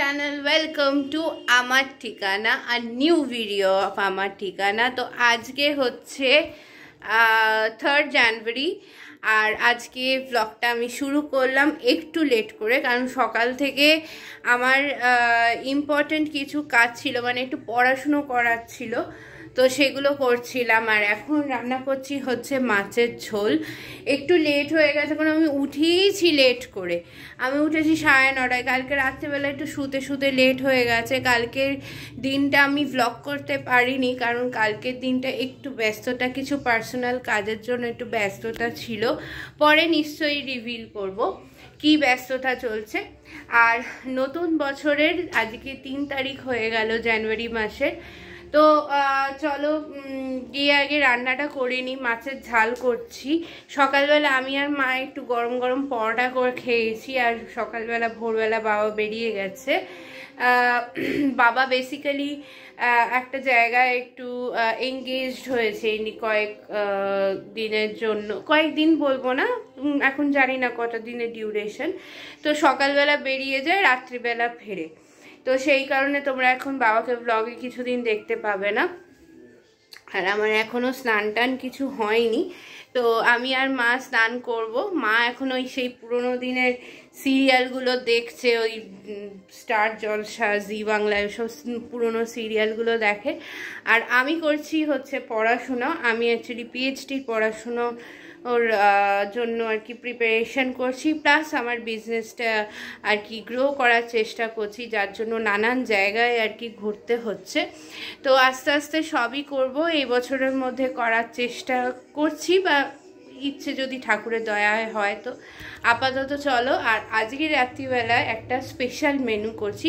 channel, welcome to আমার ঠিকানা, a new video of আমার ঠিকানা। তো আজকে হচ্ছে 3rd জানুয়ারি আর আজকে ব্লগটা আমি শুরু করলাম একটু লেট করে, কারণ সকাল থেকে আমার ইম্পর্টেন্ট কিছু কাজ ছিল, মানে একটু পড়াশুনো করার ছিল, তো সেগুলো করছিলাম। আর এখন রান্না করছি হচ্ছে মাছের ঝোল। একটু লেট হয়ে গেছে, কারণ আমি উঠেইছি লেট করে। আমি উঠেছি 9:30। কালকে রাত্রেবেলা একটু শুতে লেট হয়ে গেছে। কালকের দিনটা আমি ভ্লগ করতে পারিনি, কারণ কালকের দিনটা একটু ব্যস্ততা, কিছু পার্সোনাল কাজের জন্য একটু ব্যস্ততা ছিল। পরে নিশ্চয়ই রিভিল করব কি ব্যস্ততা চলছে। আর নতুন বছরের আজকে 3 তারিখ হয়ে গেল জানুয়ারি মাসের। তো চলো গিয়ে আগে রান্নাটা করে নিই। মাছের ঝাল করছি। সকালবেলা আমি আর মা একটু গরম গরম পরোটা করে খেয়েছি, আর সকালবেলা ভোরবেলা বাবা বেরিয়ে গেছে। বাবা বেসিক্যালি একটা জায়গায় একটু এঙ্গেজড হয়েছে কয়েক দিনের জন্য। কয়েকদিন বলবো না, এখন জানি না কটা দিনের ডিউরেশন। তো সকালবেলা বেরিয়ে যায়, রাত্রিবেলা ফেরে। তো সেই কারণে তোমরা এখন বাবাকে ব্লগে কিছুদিন দেখতে পাবে না। আর আমার এখনও স্নান টান কিছু হয়নি, তো আমি আর মা স্নান করব। মা এখন ওই সেই পুরোনো দিনের সিরিয়ালগুলো দেখছে, ওই স্টার জলসা, জি বাংলায় সব পুরোনো সিরিয়ালগুলো দেখে। আর আমি করছি হচ্ছে পড়াশুনো। আমি অ্যাকচুয়ালি পিএইচডির পড়াশুনো ওর জন্য আর কি প্রিপারেশন করছি, প্লাস আমার বিজনেসটা আর কি গ্রো করার চেষ্টা করছি, যার জন্য নানান জায়গায় আর কি ঘুরতে হচ্ছে। তো আস্তে আস্তে সবই করব, এই বছরের মধ্যে করার চেষ্টা করছি, বা ইচ্ছে যদি ঠাকুরের দয়ায় হয়। তো আপাতত চলো। আর আজকে রাত্রিবেলায় একটা স্পেশাল মেনু করছি।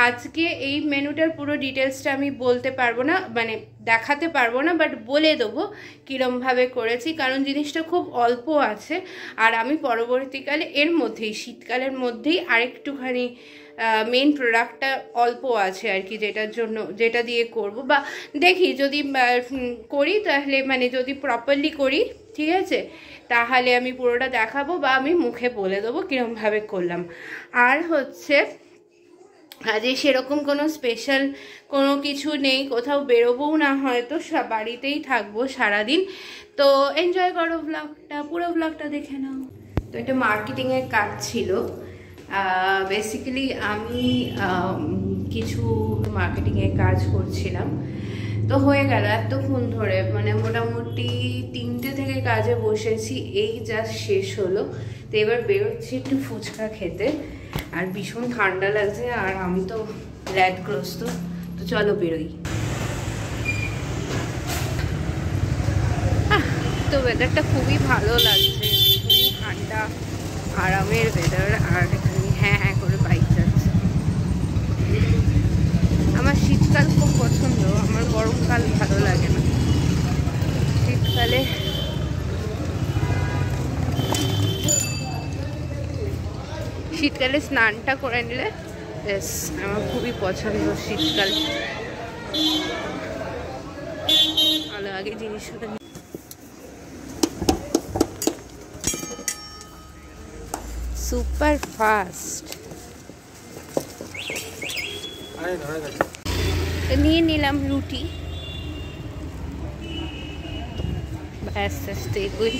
আজকে এই মেনুটার পুরো ডিটেলসটা আমি বলতে পারবো না, মানে দেখাতে পারবো না, বাট বলে দেবো কীরমভাবে করেছি, কারণ জিনিসটা খুব অল্প আছে। আর আমি পরবর্তীকালে এর মধ্যেই, শীতকালের মধ্যেই আরেকটুখানি মেন প্রোডাক্টটা অল্প আছে আর কি, যেটা দিয়ে করব, বা দেখি যদি করি, তাহলে মানে যদি প্রপারলি করি, ঠিক আছে, তাহলে আমি পুরোটা দেখাবো, বা আমি মুখে বলে দেবো কীরমভাবে করলাম। আর হচ্ছে আজকে সেরকম কোনো স্পেশাল কোনো কিছু নেই, কোথাও বেরোবোও না, হয়তো বাড়িতেই থাকবো সারাদিন। তো এনজয় করো ব্লগটা, পুরো ব্লগটা দেখে নাও। তো এটা মার্কেটিংয়ের কাজ ছিল। বেসিক্যালি আমি কিছু মার্কেটিংয়ের কাজ করছিলাম। তো হয়ে গেল এতক্ষণ ধরে, মানে মোটামুটি 3টে থেকে কাজে বসেছি, এই জাস্ট শেষ হলো। তো এবার বেরোচ্ছি একটু ফুচকা খেতে। আর ভীষণ ঠান্ডা লাগছে, আর আমি তো ল্যাদগ্রস্ত। তো চলো বেরোই। তো ওয়েদারটা খুবই ভালো লাগছে, ভীষণই ঠান্ডা, আরামের ওয়েদার। আর এখানে হ্যাঁ করে বাইক যাচ্ছে। আমার শীতকাল খুব পছন্দ, আমার গরমকাল ভালো লাগে না। শীতকালে স্নানটা করে নিলে বেশ, আমার খুবই পছন্দ শীতকাল। ভালো আগে জিনিসটা সুপার ফাস্ট নিয়ে নিলাম রুটি, ব্যাস আস্তে এগুই।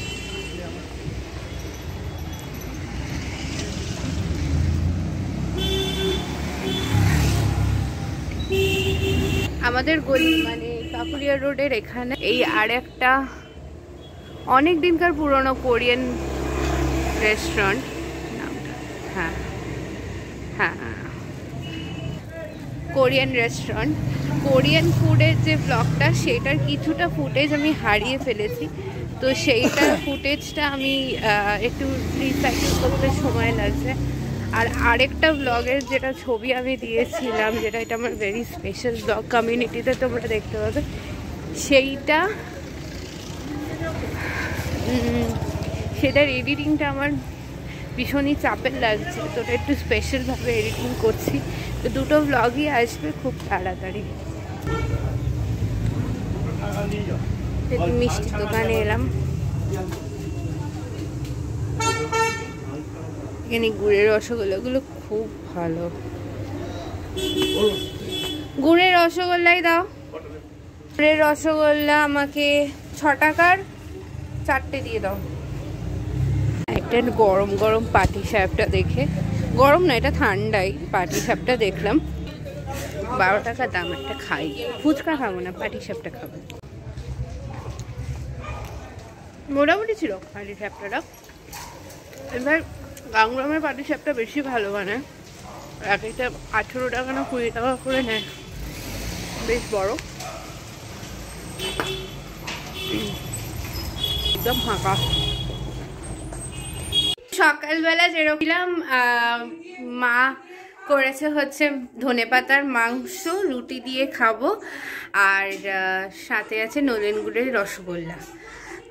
আমাদের গলি মানে কাকুলিয়া রোডের এখানে এই আর একটা অনেক দিনকার পুরনো কোরিয়ান রেস্টুরেন্ট, হ্যাঁ হ্যাঁ কোরিয়ান রেস্টুরেন্ট। কোরিয়ান ফুডের যে ব্লগটা, সেটার কিছুটা ফুটেজ আমি হারিয়ে ফেলেছি। তো সেইটার ফুটেজটা আমি একটু রিসাইকেল করতে সময় লাগছে। আর আরেকটা ব্লগের যেটা ছবি আমি দিয়েছিলাম, যেটা এটা আমার ভেরি স্পেশাল ব্লগ, কমিউনিটিতে তোমরা দেখতে পাবে, সেটার এডিটিংটা আমার ভীষণই চাপের লাগছে। তো ওটা একটু স্পেশালভাবে এডিটিং করছি। তো দুটো ব্লগই আসবে খুব তাড়াতাড়ি। মিষ্টির দোকানে এলাম, এখানে গুড়ের রসগোল্লাগুলো খুব ভালো। গুড়ের রসগোল্লাই দাও। গুড়ের রসগোল্লা আমাকে 6 টাকার 4টে দিয়ে দাও। একটা গরম গরম পাটি সাপটা দেখে, গরম না এটা ঠান্ডাই, পাটি সাপটা দেখলাম 12 টাকা দাম। একটা খাই, ফুচকা খাবো না, পাটি সাপটা খাবো। মোটামুটি ছিল পাটি সাপটাটা। এবার গাংগ্রামের পাটি সাপটা বেশি ভালো বানায়, এক একটা 18 টাকা না 20 টাকা করে নেয়, বেশ বড়, একদম ফাঁকা। সকালবেলা যেরকম মা করেছে হচ্ছে ধনেপাতার মাংস, রুটি দিয়ে খাবো, আর সাথে আছে নলেন গুড়ের রসগোল্লা।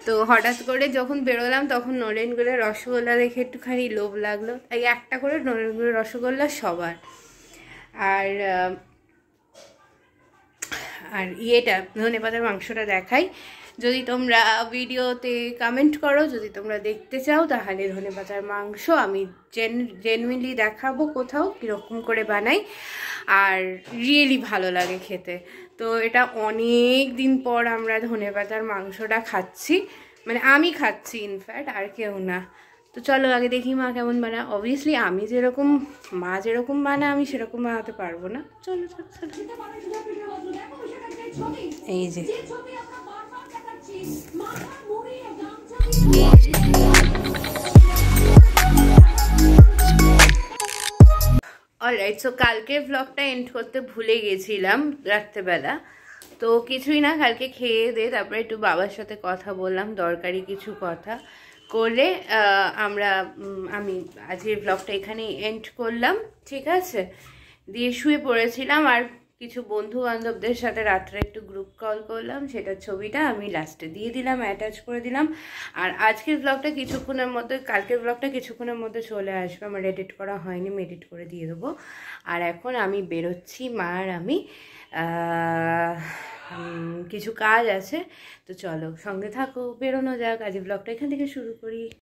তো হঠাৎ করে যখন বেরোলাম তখন নলেন গুড়ের রসগোল্লা দেখে একটুখানি লোভ লাগলো, তাই একটা করে নলেন গুড়ের রসগোল্লা সবার। আর আর ইয়েটা ধনেপাতার মাংসটা দেখাই, যদি তোমরা ভিডিওতে কমেন্ট করো, যদি তোমরা দেখতে চাও, তাহলে ধনেপাতার মাংস আমি জেনুইনলি দেখাবো কোথাও কীরকম করে বানাই, আর রিয়েলি ভালো লাগে খেতে। তো এটা অনেক দিন পর আমরা ধনেপাতার মাংসটা খাচ্ছি, মানে আমি খাচ্ছি ইনফ্যাক্ট, আর কেউ না। তো চলো আগে দেখি মা কেমন বানায়। অবভিয়াসলি আমি যেরকম, মা যেরকম বানায় আমি সেরকম বানাতে পারবো না। চলো চলো চলো। এই যে অলরাইট, সো কালকের ব্লগটা এন্ড করতে ভুলে গেছিলাম রাত্রেবেলা। তো কিছুই না, কালকে খেয়ে দিয়ে তারপরে একটু বাবার সাথে কথা বললাম, দরকারি কিছু কথা করে আমি আজকের ব্লগটা এখানে এন্ড করলাম, ঠিক আছে। দিয়ে শুয়ে পড়েছিলাম, আর কিছু বন্ধু বান্ধবদের সাথে রাত্রে একটু গ্রুপ কল করলাম, সেটার ছবিটা আমি লাস্টে দিয়ে দিলাম, অ্যাটাচ করে দিলাম। আর আজকের ব্লগটা কিছুক্ষণের মধ্যে, কালকের ব্লগটা কিছুক্ষণের মধ্যে চলে আসবে, আমার এডিট করা হয়নি, আমি এডিট করে দিয়ে দেবো। আর এখন আমি বেরোচ্ছি, মা আর আমি, কিছু কাজ আছে, তো চলো সঙ্গে থাকো, বেরোনো যাক। আজ ব্লগটা এখান থেকে শুরু করি।